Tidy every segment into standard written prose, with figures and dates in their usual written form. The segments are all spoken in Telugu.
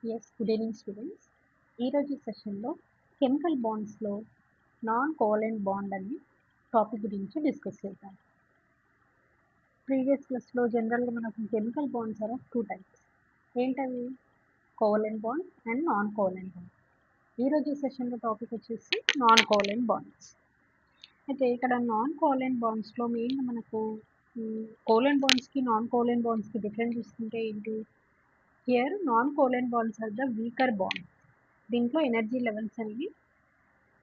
Good evening students. ఈరోజు సెషన్లో కెమికల్ బాండ్స్లో నాన్ కోవలెంట్ బాండ్ అనే టాపిక్ గురించి డిస్కస్ చేద్దాం. ప్రీవియస్ క్లాస్లో జనరల్గా మనకు chemical bonds are two types. ఏంటవి? Covalent bond and non covalent bond. ఈరోజు సెషన్లో టాపిక్ వచ్చేసి నాన్ కోవలెంట్ బాండ్స్. అయితే ఇక్కడ నాన్ కోవలెంట్ బాండ్స్లో మెయిన్గా మనకు కోవలెంట్ బాండ్స్కి నాన్ కోవలెంట్ బాండ్స్కి డిఫరెన్స్ చూసుకుంటే ఏంటి? Here non covalent bonds are the weaker bond. దీంట్లో ఎనర్జీ లెవెల్స్ అనేవి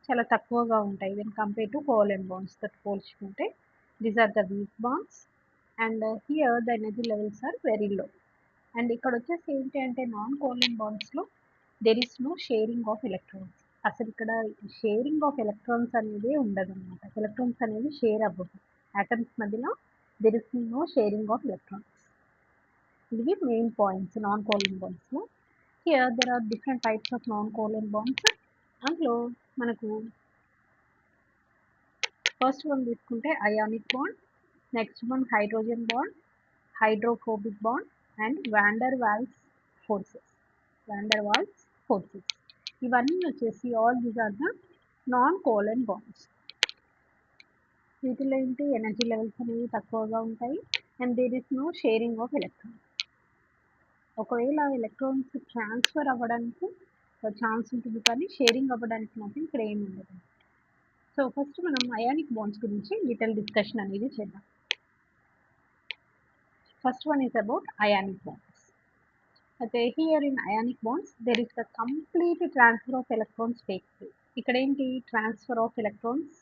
చాలా తక్కువగా ఉంటాయి when compare to covalent bonds తో పోల్చుకుంటే. These are the weak bonds and here the energy levels are very low. And ఇక్కడ వచ్చేసి ఏంటి అంటే నాన్ కోవలెంట్ బాండ్స్లో there is no sharing of electrons. అసలు ఇక్కడ షేరింగ్ ఆఫ్ ఎలక్ట్రాన్స్ అనేది ఉండదు అనమాట. ఎలక్ట్రాన్స్ అనేవి షేర్ అవ్వదు ఆటమ్స్ మధ్యలో. There is no sharing of electrons. ఇవి మెయిన్ పాయింట్స్ నాన్ కోవలెంట్ బాండ్స్లో. Here there are different types of non covalent bonds. అందులో మనకు ఫస్ట్ వన్ తీసుకుంటే ionic bond, next one hydrogen bond, hydrophobic bond and van der Waals forces. ఇవన్నీ వచ్చేసి all these are the non covalent bonds. వీటిలో ఏంటి ఎనర్జీ లెవెల్స్ అనేవి తక్కువగా ఉంటాయి and there is no sharing of electrons. ఒకవేళ ఎలక్ట్రాన్స్ ట్రాన్స్ఫర్ అవ్వడానికి ఛాన్స్ ఉంటుంది కానీ షేరింగ్ అవ్వడానికి మాత్రం ఇక్కడ ఏమి ఉండదు. సో ఫస్ట్ మనం అయానిక్ బాండ్స్ గురించి డీటెయిల్ డిస్కషన్ అనేది చేద్దాం. First one is about ionic bonds. అయితే here in ionic bonds there is the complete transfer of electrons takes place. ఇక్కడ ఏంటి? Transfer of electrons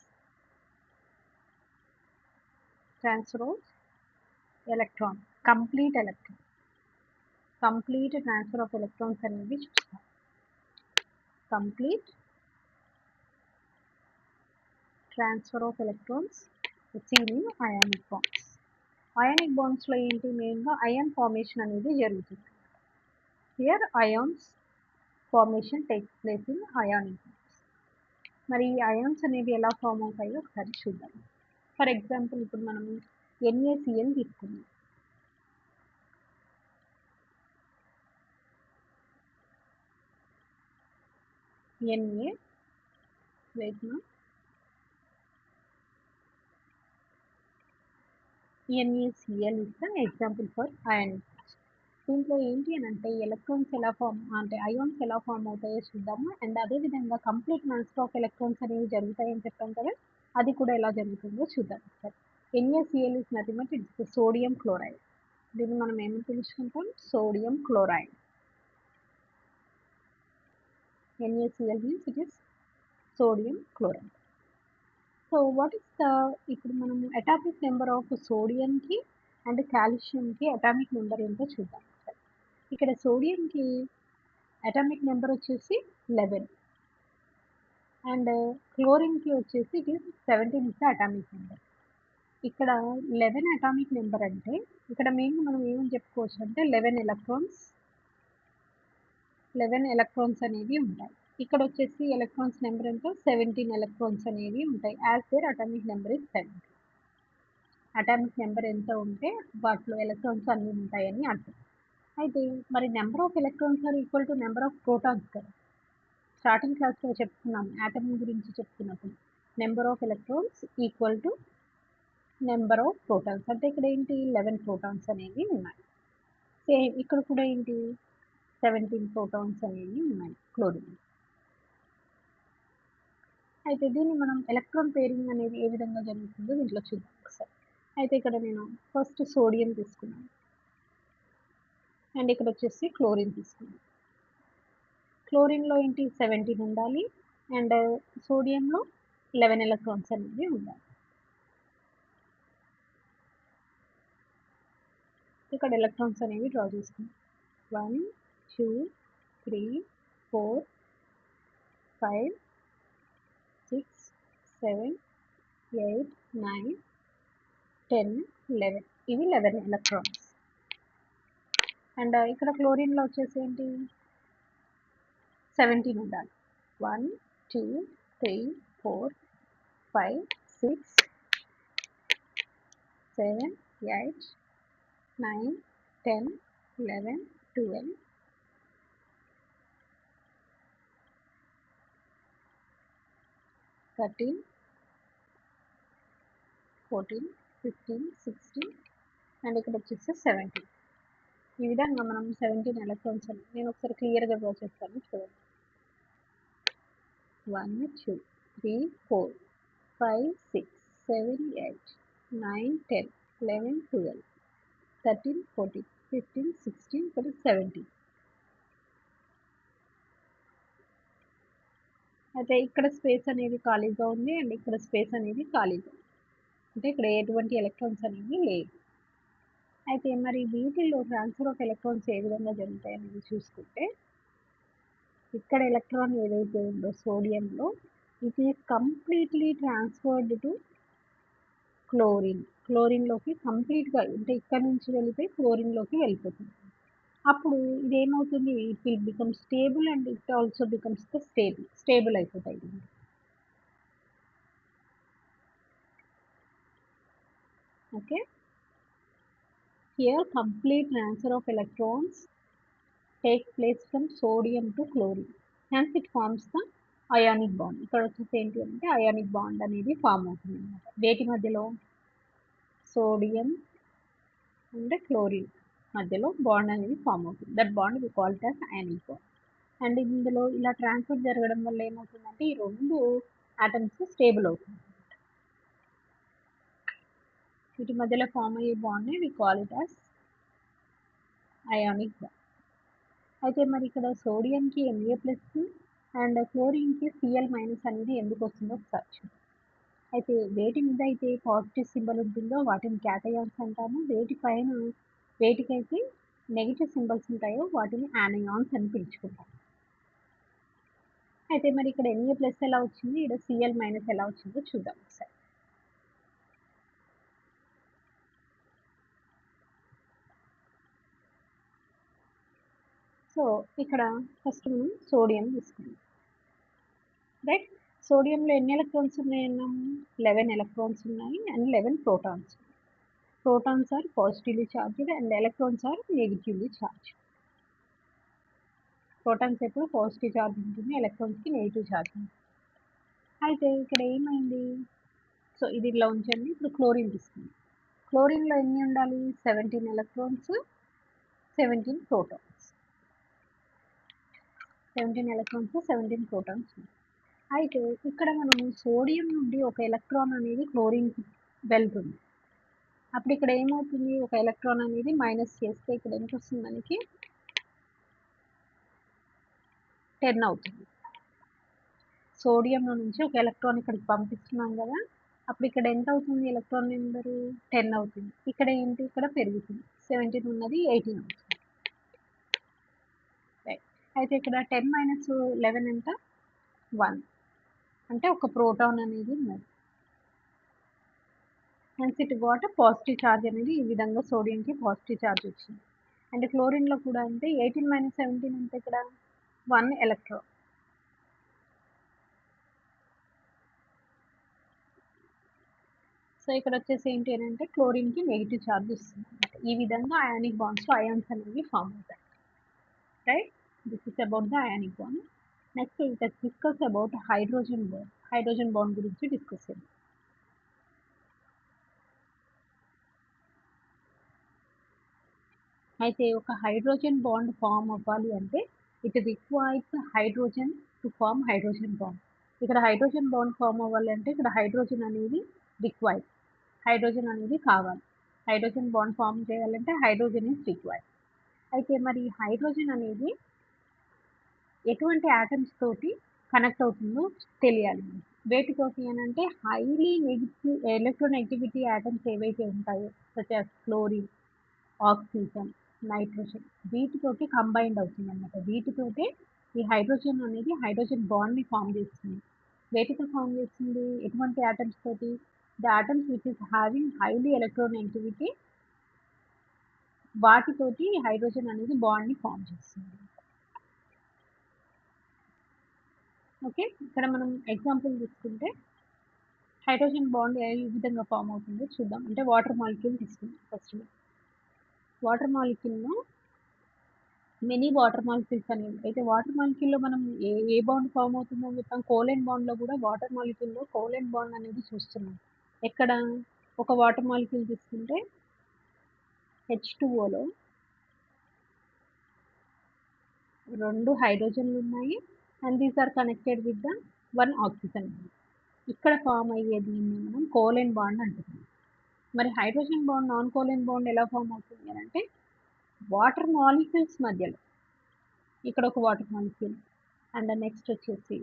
complete transfer of electrons అనేది చూస్తాం. Complete transfer of electrons seen in ionic bonds. అయానిక్ బాండ్స్లో ఏంటి? మెయిన్గా అయాన్ ఫార్మేషన్ అనేది జరుగుతుంది. Here ions formation takes place in ionic bonds. మరి ఈ అయాన్స్ అనేవి ఎలా ఫామ్ అవుతాయో ఒకసారి చూద్దాం. ఫర్ ఎగ్జాంపుల్ ఇప్పుడు మనం NaCl తీసుకుందాం. NaCl is the example for ionic bonds. దీంట్లో ఏంటి అని అంటే ఎలక్ట్రాన్స్ ఎలా ఫామ్ అంటే అయాన్స్ ఎలా ఫామ్ అవుతాయో చూద్దాము. అండ్ అదేవిధంగా కంప్లీట్ ట్రాన్స్ఫర్ ఆఫ్ ఎలక్ట్రాన్స్ అనేవి జరుగుతాయని చెప్పాం కదా, అది కూడా ఎలా జరుగుతుందో చూద్దాం ఒకసారి. NaCl is nothing but it's sodium chloride. దీన్ని మనం ఏమని పిలుచుకుంటాం? Sodium chloride. NaCl means it is sodium chloride. So what is the ఇప్పుడు మనం అటామిక్ నెంబర్ ఆఫ్ సోడియంకి అండ్ కాల్షియంకి అటామిక్ నెంబర్ ఏంటో చూద్దాం. ఇక్కడ సోడియంకి అటామిక్ నెంబర్ వచ్చేసి 11 అండ్ క్లోరిన్కి వచ్చేసి it is 17 is the atomic number. ఇక్కడ 11 అటామిక్ నెంబర్ అంటే ఇక్కడ మెయిన్గా మనం ఏమని చెప్పుకోవచ్చు అంటే 11 ఎలక్ట్రాన్స్ అనేవి ఉంటాయి. ఇక్కడ వచ్చేసి ఎలక్ట్రాన్స్ నెంబర్ ఎంతో 17 ఎలక్ట్రాన్స్ అనేవి ఉంటాయి. As their atomic number is 17. Atomic number ఎంత ఉంటే వాటిలో ఎలక్ట్రాన్స్ అన్నీ ఉంటాయని అర్థం. అయితే మరి number of electrons are equal to number of protons కదా. స్టార్టింగ్ క్లాస్లో చెప్తున్నాం ఆటమ్ గురించి చెప్తున్నప్పుడు number of electrons equal to number of protons. అంటే ఇక్కడ ఏంటి? 11 ప్రోటాన్స్ అనేవి ఉన్నాయి. సేమ్ ఇక్కడ కూడా ఏంటి? 17 ప్రోటాన్స్ అనేవి ఉన్నాయి క్లోరిన్. అయితే దీన్ని మనం ఎలక్ట్రాన్ పేరింగ్ అనేది ఏ విధంగా జరుగుతుందో దీంట్లో చూద్దాం ఒకసారి. అయితే ఇక్కడ నేను ఫస్ట్ సోడియం తీసుకున్నాను అండ్ ఇక్కడ వచ్చేసి క్లోరిన్ తీసుకున్నాను. క్లోరిన్లో ఏంటి? 17 ఉండాలి అండ్ సోడియంలో 11 ఎలక్ట్రాన్స్ అనేవి ఉండాలి. ఇక్కడ ఎలక్ట్రాన్స్ అనేవి డ్రా చేసుకున్నాం. 1 2 3 4 5 6 7 8 9 10 11. ఇవి 11 ఎలక్ట్రాన్స్. అండ్ ఇక్కడ క్లోరిన్లో వచ్చేసి ఏంటి? 17 ఉండాలి. 1 2 3 4 5 6 7 8 9 10 11 12 13, 14, 15, 16 అండ్ ఇక్కడ వచ్చేసి 17. ఈ విధంగా మనం 17 ఎలక్ట్రాన్స్ అని నేను ఒకసారి క్లియర్గా డ్రా చేస్తాను చూడండి. 1, 2, 3, 4, 5, 6, 7, 8, 9, 10, 11, 12, 13, 14, 15, 16, ఇక్కడ 17. అయితే ఇక్కడ స్పేస్ అనేది ఖాళీగా ఉంది అండ్ ఇక్కడ స్పేస్ అనేది ఖాళీగా ఉంది. అంటే ఇక్కడ ఎటువంటి ఎలక్ట్రాన్స్ అనేవి లేవు. అయితే మరి వీటిల్లో ట్రాన్స్ఫర్ ఆఫ్ ఎలక్ట్రాన్స్ ఏ విధంగా జరుగుతాయి అనేది చూసుకుంటే, ఇక్కడ ఎలక్ట్రాన్ ఏదైతే ఉందో సోడియంలో it is completely transferred to క్లోరిన్లోకి కంప్లీట్గా, అంటే ఇక్కడ నుంచి వెళ్ళిపోయి క్లోరిన్లోకి వెళ్ళిపోతుంది. అప్పుడు ఇది ఏమవుతుంది, it will become stable and it also becomes the stable అయిపోతాయి. Okay, here complete transfer of electrons take place from sodium to chlorine, hence it forms the ionic bond. ఇక్కడ వచ్చేసి ఏంటి అంటే అయానిక్ బాండ్ అనేది ఫామ్ అవుతుంది అనమాట. వేటి మధ్యలో, సోడియం అండ్ క్లోరిన్ మధ్యలో బాండ్ అనేది ఫామ్ అవుతుంది. That bond we call it as ionic bond. And ఇందులో ఇలా ట్రాన్స్ఫర్ జరగడం వల్ల ఏమవుతుందంటే ఈ రెండు ఆటమ్స్ స్టేబుల్ అవుతుంది. వీటి మధ్యలో ఫామ్ అయ్యే బాండ్ని we call it as ionic bond. అయితే మరి ఇక్కడ సోడియంకి Na+ అండ్ క్లోరిన్కి Cl- అనేది ఎందుకు వస్తుందో ఒకసారి చూద్దాం. అయితే వేటి మీద అయితే పాజిటివ్ సింబల్ ఉంటుందో వాటిని క్యాటయాన్స్ అంటాము, వేటికైతే నెగిటివ్ సింబల్స్ ఉంటాయో వాటిని యానయాన్స్ అని పిలుచుకుంటాం. అయితే మరి ఇక్కడ Na+ ఎలా వచ్చింది, ఇక్కడ Cl- ఎలా వచ్చిందో చూద్దాం ఒకసారి. సో ఇక్కడ ఫస్ట్ మనం సోడియం తీసుకుందాం. రైట్, సోడియంలో ఎన్ని ఎలక్ట్రాన్స్ ఉన్నాయన్నాము, 11 ఎలక్ట్రాన్స్ ఉన్నాయి and 11 protons. Protons are positively charged and electrons are negatively charged. Protons ఎప్పుడు పాజిటివ్ ఛార్జ్ ఉంటుంది, ఎలక్ట్రాన్స్కి నెగిటివ్ ఛార్జ్ ఉంటుంది. అయితే ఇక్కడ ఏమైంది, సో ఇది ఇలా ఉంచండి. ఇప్పుడు క్లోరిన్ తీసుకుంది. క్లోరిన్లో ఎన్ని ఉండాలి, 17 ఎలక్ట్రాన్స్, 17 ప్రోటాన్స్. 17 electrons, 17 protons. అయితే ఇక్కడ మనం సోడియం నుండి ఒక ఎలక్ట్రాన్ అనేది క్లోరిన్కి వెళ్తుంది. అప్పుడు ఇక్కడ ఏమవుతుంది, ఒక ఎలక్ట్రాన్ అనేది మైనస్ చేస్తే ఇక్కడ ఎంత వస్తుంది మనకి, 10 అవుతుంది. సోడియంలో నుంచి ఒక ఎలక్ట్రాన్ ఇక్కడికి పంపిస్తున్నాం కదా, అప్పుడు ఇక్కడ ఎంత అవుతుంది, ఎలక్ట్రాన్ నెంబరు 10 అవుతుంది. ఇక్కడ ఏంటి, ఇక్కడ పెరుగుతుంది, 17 ఉన్నది 18 అవుతుంది. రైట్, అయితే ఇక్కడ 10 - 11 ఎంత, 1, అంటే ఒక ప్రోటాన్ అనేది ఉన్నది. Hence it got positive charge అనేది ఈ విధంగా సోడియంకి పాజిటివ్ ఛార్జ్ వచ్చింది. అండ్ క్లోరిన్లో కూడా అంటే 18 - 17 అంటే ఇక్కడ 1 ఎలక్ట్రాన్. సో ఇక్కడ వచ్చేసి ఏంటి అని అంటే క్లోరిన్కి నెగిటివ్ ఛార్జ్ వస్తుంది అనమాట. ఈ విధంగా అయానిక్ బాండ్స్ అయాన్స్ అనేవి ఫామ్ అవుతాయి. Right, this is about the ionic bond. Next let's discuss about hydrogen bond. Hydrogen bond గురించి డిస్కస్ చేద్దాం. అయితే ఒక హైడ్రోజన్ బాండ్ ఫామ్ అవ్వాలి అంటే it requires hydrogen to form hydrogen bond. ఇక్కడ హైడ్రోజన్ బాండ్ ఫామ్ అవ్వాలి అంటే ఇక్కడ హైడ్రోజన్ అనేది రిక్వైర్డ్, హైడ్రోజన్ అనేది కావాలి. హైడ్రోజన్ బాండ్ ఫామ్ చేయాలంటే హైడ్రోజన్ ఈజ్ రిక్వైర్డ్. అయితే మరి హైడ్రోజన్ అనేది ఎటువంటి ఆటమ్స్ తోటి కనెక్ట్ అవుతుందో తెలియాలి. వేటితోటి అని అంటే హైలీ నెగిటివ్ ఎలక్ట్రోనెగటివిటీ ఆటమ్స్ ఏవైతే ఉంటాయో such as chlorine, oxygen, nitrogen, వీటితోటి కంబైన్డ్ అవుతుంది అన్నమాట. వీటితోటే ఈ హైడ్రోజన్ అనేది హైడ్రోజన్ బాండ్ని ఫామ్ చేస్తుంది. వేటితో ఫామ్ చేస్తుంది, ఎటువంటి ఆటమ్స్ తోటి, the atoms which is having highly electronegativity, వాటితోటి హైడ్రోజన్ అనేది బాండ్ని ఫామ్ చేస్తుంది. ఓకే, ఇక్కడ మనం ఎగ్జాంపుల్ తీసుకుంటే హైడ్రోజన్ బాండ్ ఏ విధంగా ఫామ్ అవుతుందో చూద్దాం. అంటే వాటర్ మాలిక్యూల్ తీసుకుందాం. ఫస్ట్ వాటర్ మాలిక్యూల్లో మినీ వాటర్ మాలిక్యూల్స్ అనేవి. అయితే వాటర్ మాలిక్యూల్‌లో మనం ఏ బాండ్ ఫార్మ్ అవుతుందని చెప్పాం. కోవలెంట్ బాండ్‌లో కూడా వాటర్ మాలిక్యూల్‌లో కోవలెంట్ బాండ్ అనేది చూస్తున్నాం. ఎక్కడ? ఒక వాటర్ మాలిక్యూల్ తీసుకుంటే H2Oలో 2 హైడ్రోజన్లు ఉన్నాయి. And these are connected with the 1 oxygen. ఇక్కడ ఫార్మ్ అయ్యేది మనం కోవలెంట్ బాండ్ అంటున్నాం. మరి hydrogen bond, non covalent bond ఎలా ఫార్మ్ అవుతుంది అని అంటే వాటర్ మాలిక్యూల్స్ మధ్యలో. ఇక్కడ ఒక వాటర్ మాలిక్యూల్ అండ్ నెక్స్ట్ వచ్చేసి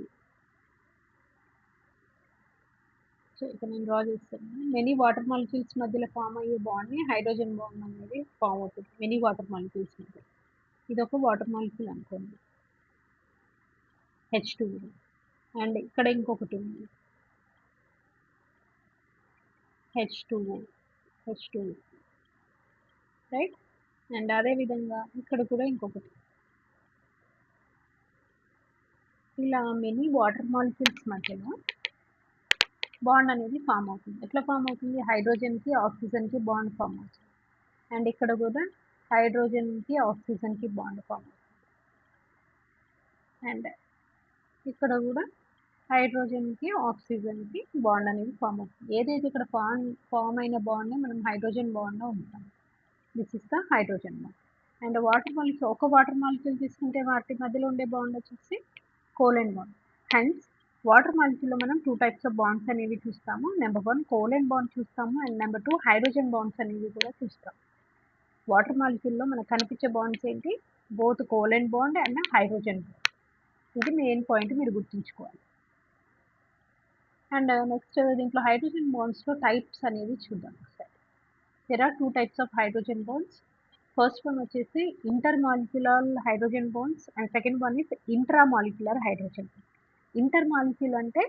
ఇక్కడ నేను డ్రా చేస్తాను. మెనీ వాటర్ మాలిక్యూల్స్ మధ్యలో ఫామ్ అయ్యే బాండ్ని హైడ్రోజన్ బాండ్ అనేది ఫామ్ అవుతుంది మెనీ వాటర్ మాలిక్యూల్స్ మధ్య. ఇది ఒక వాటర్ మాలిక్యూల్ అనుకోండి, H2. అండ్ ఇక్కడ ఇంకొకటి ఉంది, H2O, రైట్. అండ్ అదేవిధంగా ఇక్కడ కూడా ఇంకొకటి. ఇలా మెనీ వాటర్ మాలిక్యూల్స్ మధ్యలో బాండ్ అనేది ఫామ్ అవుతుంది. ఎట్లా ఫామ్ అవుతుంది? హైడ్రోజన్కి ఆక్సిజన్కి బాండ్ ఫామ్ అవుతుంది. అండ్ ఇక్కడ కూడా హైడ్రోజన్కి ఆక్సిజన్కి బాండ్ ఫామ్ అవుతుంది. అండ్ ఇక్కడ కూడా హైడ్రోజన్కి ఆక్సిజన్కి బాండ్ అనేది ఫామ్ అవుతుంది. ఏదైతే ఇక్కడ ఫామ్ అయిన బాండ్ని మనం హైడ్రోజన్ బాండ్లో ఉంటాం. This is the hydrogen bond. And water molecule, ఒక వాటర్ మాలిక్యూల్ తీసుకుంటే వాటి మధ్యలో ఉండే బాండ్ వచ్చేసి కోవలెంట్ బాండ్. హెన్స్ వాటర్ మాలిక్యూల్లో మనం 2 టైప్స్ ఆఫ్ బాండ్స్ అనేవి చూస్తాము. నెంబర్ 1 కోవలెంట్ బాండ్ చూస్తాము, అండ్ నెంబర్ 2 హైడ్రోజన్ బాండ్స్ అనేవి కూడా చూస్తాం. వాటర్ మాలిక్యూల్లో మనకు కనిపించే బాండ్స్ ఏంటి? Both covalent bond and hydrogen bond. ఇది మెయిన్ పాయింట్ మీరు గుర్తుంచుకోవాలి. అండ్ నెక్స్ట్ దీంట్లో హైడ్రోజన్ బాండ్స్లో టైప్స్ అనేవి చూద్దాం ఒకసారి. There are 2 types of hydrogen bonds. First one వచ్చేసి intermolecular hydrogen bonds and second one is intramolecular hydrogen. Intermolecular అంటే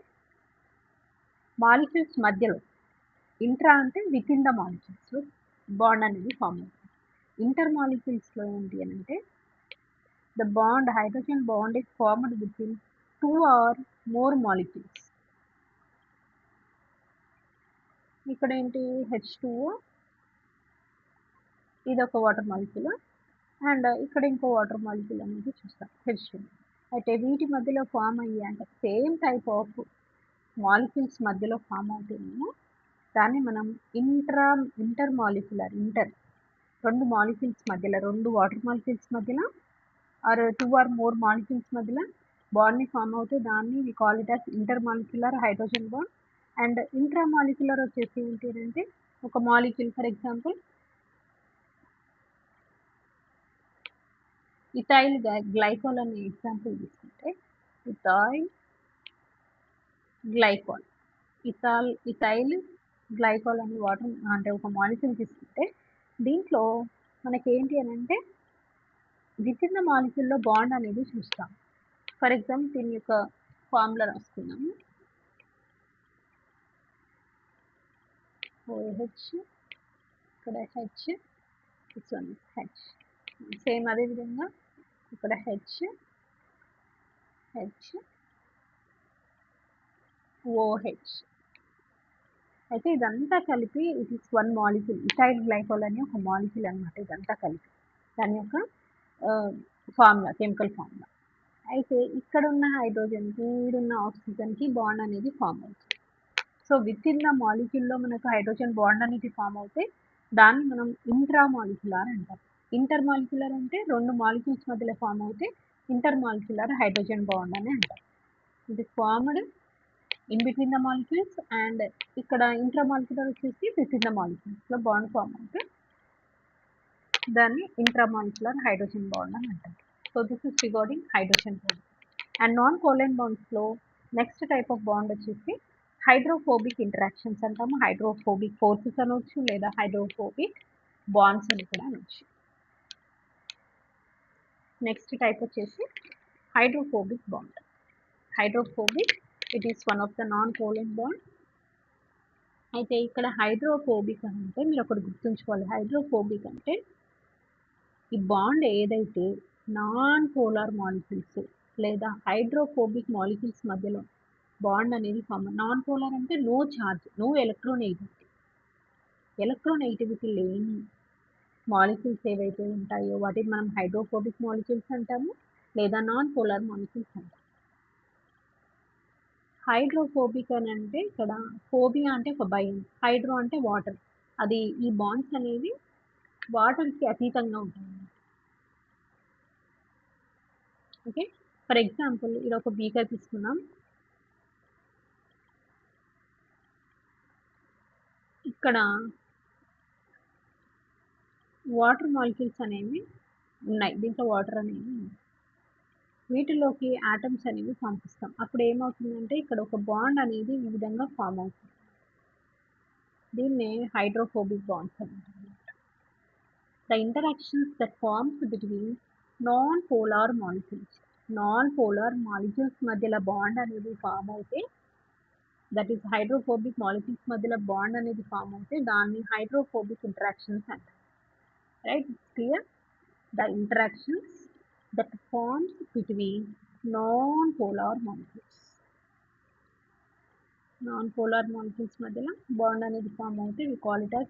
మాలిక్యూల్స్ మధ్యలో, ఇంట్రా అంటే within the molecules bond అనేది ఫామ్ అవుతుంది. ఇంటర్మాలిక్యూల్స్లో ఏంటి అని అంటే the bond, hydrogen bond is formed within 2 or more molecules. ఇక్కడ ఏంటి? H2O, ఇది ఒక వాటర్ మాలిక్యూల్, అండ్ ఇక్కడ ఇంకో వాటర్ మాలిక్యూల్ అనేది చూస్తాం, H2. అయితే వీటి మధ్యలో ఫామ్ అయ్యే అంటే సేమ్ టైప్ ఆఫ్ మాలిక్యూల్స్ మధ్యలో ఫామ్ అవుతున్నాము, దాన్ని మనం ఇంటర్మాలిక్యులర్, రెండు మాలిక్యూల్స్ మధ్యలో, రెండు వాటర్ మాలిక్యూల్స్ మధ్యలో ఆర్ 2 or more మాలిక్యూల్స్ మధ్యలో బాండ్ని ఫామ్ అవుతే దాన్ని we call it as intermolecular hydrogen bond. And intramolecular వచ్చేసి ఏంటి అంటే ఒక molecule, for example ethyl glycol అనే ఎగ్జాంపుల్ తీసుకుంటే, ఇథైల్ గ్లైకాల్, ఇథైల్ గ్లైకాల్ అనే వాటర్ అంటే ఒక మాలిక్యూల్ తీసుకుంటే దీంట్లో మనకి ఏంటి అని అంటే విత్ ఇన్ ద మాలిక్యూల్లో బాండ్ అనేది చూస్తాం. ఫర్ ఎగ్జాంపుల్ దీని యొక్క ఫార్ములా రాసుకున్నాము, OH, ఇక్కడ H, this one is H. Same అదేవిధంగా ఇక్కడ H, OH. అయితే ఇదంతా కలిపి it is 1 molecule, ethyl glycol అని ఒక మాలిక్యూల్ అనమాట. ఇదంతా కలిపి దాని యొక్క ఫార్ములా, కెమికల్ ఫార్ములా. అయితే ఇక్కడ ఉన్న హైడ్రోజన్కి, ఈడున్న ఆక్సిజన్కి బాండ్ అనేది ఫామ్ అవుతుంది. సో విత్ ఇన్ ద మాలిక్యూల్లో మనకు హైడ్రోజన్ బాండ్ అనేది ఫామ్ అవుతే దాన్ని మనం ఇంట్రామాలిక్యులర్ అంటాం. ఇంటర్మాలిక్యులర్ అంటే రెండు మాలిక్యూల్స్ మధ్యలో ఫామ్ అవుతే ఇంటర్మాలిక్యులర్ హైడ్రోజన్ బాండ్ అని అంటాం. It is formed in between the molecules, and ఇక్కడ ఇంట్రామాలిక్యులర్ వచ్చేసి విత్ ఇన్ ద మాలిక్యూల్స్లో బాండ్ ఫామ్ అవుతే దాన్ని ఇంట్రామాలిక్యులర్ హైడ్రోజన్ బాండ్ అని అంటారు. So this is regarding hydrogen bond. And non covalent బాండ్స్లో నెక్స్ట్ టైప్ ఆఫ్ బాండ్ వచ్చేసి హైడ్రోఫోబిక్ ఇంటరాక్షన్స్ అంటాము. హైడ్రోఫోబిక్ ఫోర్సెస్ అనవచ్చు, లేదా హైడ్రోఫోబిక్ బాండ్స్ అని కూడా అనవచ్చు. నెక్స్ట్ టైప్ వచ్చేసి hydrophobic bond. Hydrophobic, it is one of the non covalent bond. అయితే ఇక్కడ హైడ్రోఫోబిక్ అంటే మీరు ఒకటి గుర్తుంచుకోవాలి, హైడ్రోఫోబిక్ అంటే ఈ బాండ్ ఏదైతే నాన్ పోలార్ మాలిక్యూల్స్ లేదా హైడ్రోఫోబిక్ మాలిక్యూల్స్ మధ్యలో బాండ్ అనేది ఫామ్. నాన్ పోలార్ అంటే నో ఛార్జ్, నో ఎలక్ట్రోనెగటివిటీ లేని మాలిక్యూల్స్ ఏవైతే ఉంటాయో వాటిని మనం హైడ్రోఫోబిక్ మాలిక్యూల్స్ అంటాము, లేదా నాన్ పోలార్ మాలిక్యూల్స్ అంటాము. హైడ్రోఫోబిక్ అని అంటే ఇక్కడ ఫోబియా అంటే ఒక భయం, హైడ్రో అంటే వాటర్. అది ఈ బాండ్స్ అనేవి వాటర్కి అతీతంగా ఉంటాయి. ఓకే, ఫర్ ఎగ్జాంపుల్ ఇది ఒక బీకర్ తీసుకున్నాం. ఇక్కడ వాటర్ మాలిక్యూల్స్ అనేవి ఉన్నాయి, దీంట్లో వాటర్ అనేవి ఉన్నాయి. వీటిలోకి ఆటమ్స్ అనేవి పంపిస్తాం. అప్పుడు ఏమవుతుందంటే ఇక్కడ ఒక బాండ్ అనేది ఈ విధంగా ఫామ్ అవుతుంది. దీన్నే హైడ్రోఫోబిక్ బాండ్స్ అంటారు. The interactions that forms between non-polar molecules మధ్యలో బాండ్ అనేది ఫామ్ అయితే, దట్ ఈస్ హైడ్రోఫోబిక్ మాలిక్యూల్స్ మధ్యలో బాండ్ అనేది ఫామ్ అయితే దాన్ని హైడ్రోఫోబిక్ ఇంటరాక్షన్స్ అంటారు. Right, clear? The interactions that forms between non-polar molecules మధ్యలో బాండ్ అనేది ఫామ్ అయితే we call it as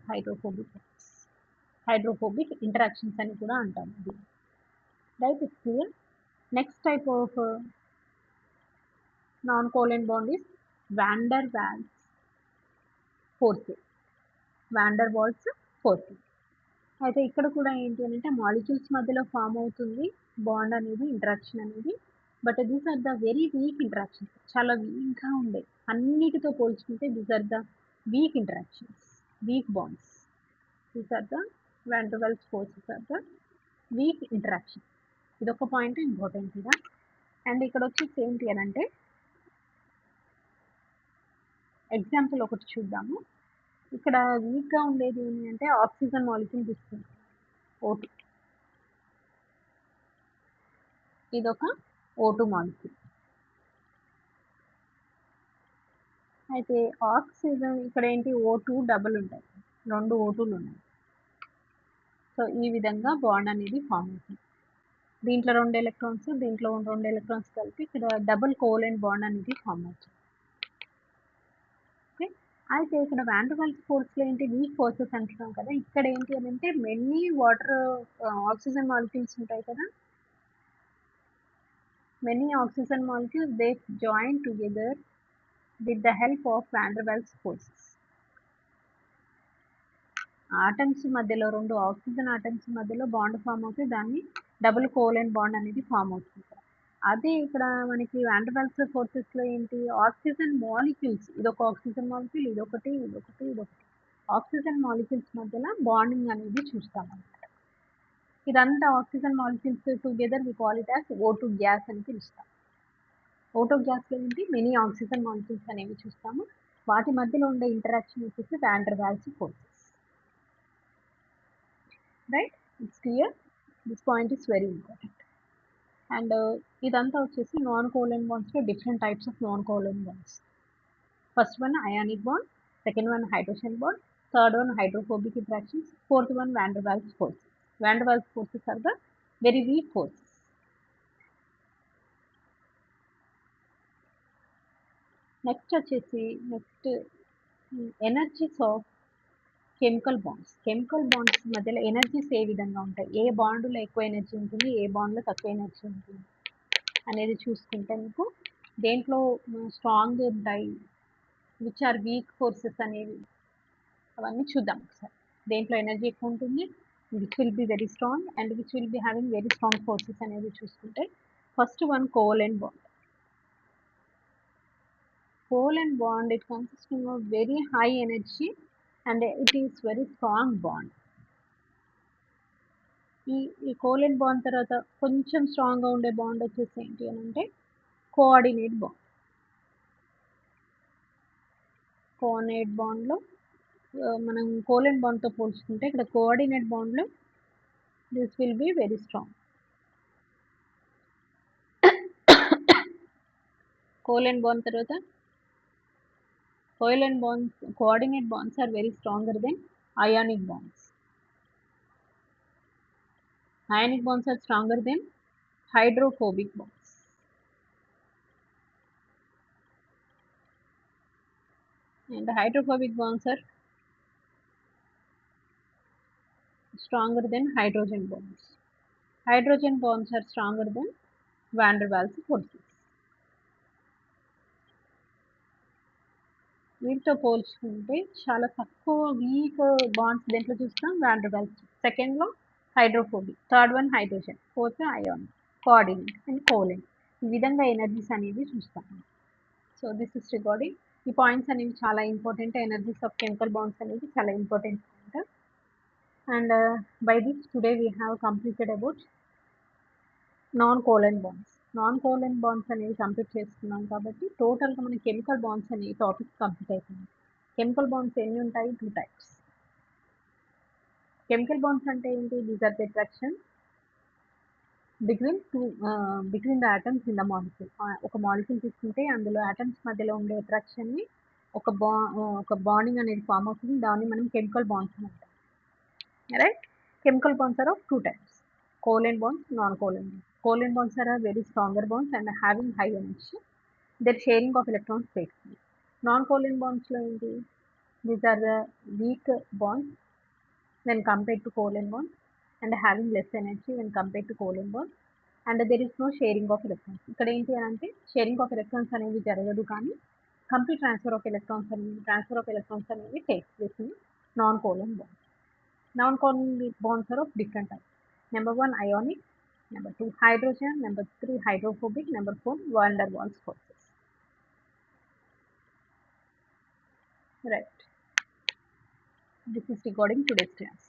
hydrophobic interactions అని కూడా అంటాం. Right, it's clear. Next type of non-covalent bond is van der Waals forces. అయితే ఇక్కడ కూడా ఏంటి అంటే మాలిక్యూల్స్ మధ్యలో ఫామ్ అవుతుంది బాండ్ అనేది, ఇంటరాక్షన్ అనేది. But these are the very weak interactions, చాలా వీక్గా ఉండే. అన్నిటితో పోల్చుకుంటే these are the weak interactions, weak bonds. These are the van der Waals forces are the weak interaction. ఇదొక పాయింట్ ఇంపార్టెంట్ ఇదా. అండ్ ఇక్కడ వచ్చేసి ఏంటి అని అంటే ఎగ్జాంపుల్ ఒకటి చూద్దాము. ఇక్కడ వీక్గా ఉండేది ఏంటి అంటే ఆక్సిజన్ మాలిక్యూల్ తీసుకుంటాం, O2. ఇదొక O2 మాలిక్యూల్. అయితే ఆక్సిజన్ ఇక్కడ ఏంటి O2 డబుల్ ఉంటాయి, 2 O2లు ఉన్నాయి. సో ఈ విధంగా బాండ్ అనేది ఫామ్ అవుతుంది. దీంట్లో 2 ఎలక్ట్రాన్స్, దీంట్లో 2 ఎలక్ట్రాన్స్ కలిపి ఇక్కడ డబుల్ కోవలెంట్ బాండ్ అనేది ఫామ్ అవుతుంది. ఓకే, అయితే ఇక్కడ van der Waals ఫోర్స్లో ఏంటి వీక్ ఫోర్సెస్ అంటున్నాం కదా. ఇక్కడ ఏంటి అని అంటే మెనీ వాటర్ ఆక్సిజన్ మాలిక్యూల్స్ ఉంటాయి కదా, many oxygen molecules they join together with the help of van der Waals forces. Atoms మధ్యలో 2 ఆక్సిజన్ ఆటమ్స్ మధ్యలో బాండ్ ఫామ్ అవుతే దాన్ని డబుల్ కోవలెంట్ బాండ్ అనేది ఫామ్ అవుతుంది. అదే ఇక్కడ మనకి van der Waals ఫోర్సెస్లో ఏంటి ఆక్సిజన్ మాలిక్యూల్స్, ఇదొక ఆక్సిజన్ మాలిక్యూల్, ఇదొకటి, ఆక్సిజన్ మాలిక్యూల్స్ మధ్యలో బాండింగ్ అనేది చూస్తాం అన్నమాట. ఇదంతా oxygen molecules together we call it as O2 gas అని పిలుస్తాం. O2 గ్యాస్లో ఏంటి మెనీ ఆక్సిజన్ మాలిక్యూల్స్ అనేవి చూస్తాము. వాటి మధ్యలో ఉండే ఇంటరాక్షన్ వచ్చేసి van der Waals forces. Right, it's clear. This point is very important. And ఇదంతా వచ్చేసి నాన్ కోవలెంట్ బాండ్స్లో different types of non covalent bonds. First one ionic bond, second one hydrogen bond, third one hydrophobic interactions, fourth one van der Waals forces. van der Waals forces are the very weak forces. Next వచ్చేసి ఎనర్జీస్ ఆఫ్ కెమికల్ బాండ్స్ మధ్యలో ఎనర్జీస్ ఏ విధంగా ఉంటాయి, ఏ బాండ్లో ఎక్కువ ఎనర్జీ ఉంటుంది, ఏ బాండ్లో తక్కువ ఎనర్జీ ఉంటుంది అనేది చూసుకుంటే మీకు దేంట్లో స్ట్రాంగ్ ఉంటాయి, విచ్ ఆర్ వీక్ ఫోర్సెస్ అనేవి అవన్నీ చూద్దాం ఒకసారి. దేంట్లో ఎనర్జీ ఎక్కువ ఉంటుంది, which will be very strong and which will be having very strong forces అనేది చూసుకుంటే first one covalent bond. Covalent bond, it consists of very high energy and it is very strong bond. ఈ కోవలెంట్ బాండ్ తర్వాత కొంచెం స్ట్రాంగ్గా ఉండే బాండ్ వచ్చేసి ఏంటి అని అంటే కోఆర్డినేట్ బాండ్లో మనం కోవలెంట్ బాండ్తో పోల్చుకుంటే ఇక్కడ కోఆర్డినేట్ బాండ్లో this will be very strong. Covalent bond తర్వాత coordinate bonds are very stronger than ionic bonds. Ionic bonds are stronger than hydrophobic bonds. And the hydrophobic bonds are stronger than hydrogen bonds. Hydrogen bonds are stronger than van der Waals forces. వీటితో పోల్చుకుంటే చాలా తక్కువ వీక్ బాండ్స్ దేంట్లో చూస్తాం వాన్ డెర్ వాల్స్. సెకండ్లో hydrophobic, third one hydrogen, fourth ion, coordinate and covalent. ఈ విధంగా ఎనర్జీస్ అనేవి చూస్తాం. సో దిస్ ఇస్ రిగార్డింగ్ ఈ పాయింట్స్ అనేవి చాలా important. Energies of chemical bonds అనేది చాలా important point. And by this today we have completed about non covalent bonds. Non covalent bonds అనేవి కంప్లీట్ చేసుకున్నాం కాబట్టి టోటల్గా మన కెమికల్ బాండ్స్ అనే టాపిక్ కంప్లీట్ అయిపోయింది. కెమికల్ బాండ్స్ ఎన్ని ఉంటాయి? 2 టైప్స్. కెమికల్ బాండ్స్ అంటే ఏంటి? These are the attraction between the atoms in the molecule. ఒక మాలిక్యూల్ తీసుకుంటే అందులో ఆటమ్స్ మధ్యలో ఉండే అట్రాక్షన్ని ఒక బాండింగ్ అనేది ఫామ్ అవుతుంది. దాన్ని మనం కెమికల్ బాండ్స్ అని అంటాం. Right? Chemical bonds are of 2 types, covalent bonds, non-covalent bonds. Covalent bonds are very stronger bonds and having high energy. Their sharing of electrons takes place. Non-covalent bonds lo enti? These are the weak bonds when compared to covalent bonds and having less energy when compared to covalent bonds, and there is no sharing of electrons. ఇక్కడ ఏంటి అని అంటే షేరింగ్ ఆఫ్ ఎలక్ట్రాన్స్ అనేవి జరగదు, కానీ కంప్లీట్ ట్రాన్స్ఫర్ ఆఫ్ ఎలక్ట్రాన్స్ అనేవి takes place in non covalent bonds. Non covalent bonds are of different types. Number 1 ionic, number 2 hydrogen, number 3 hydrophobic, number 4 van der Waals forces. Right. This is regarding today's class.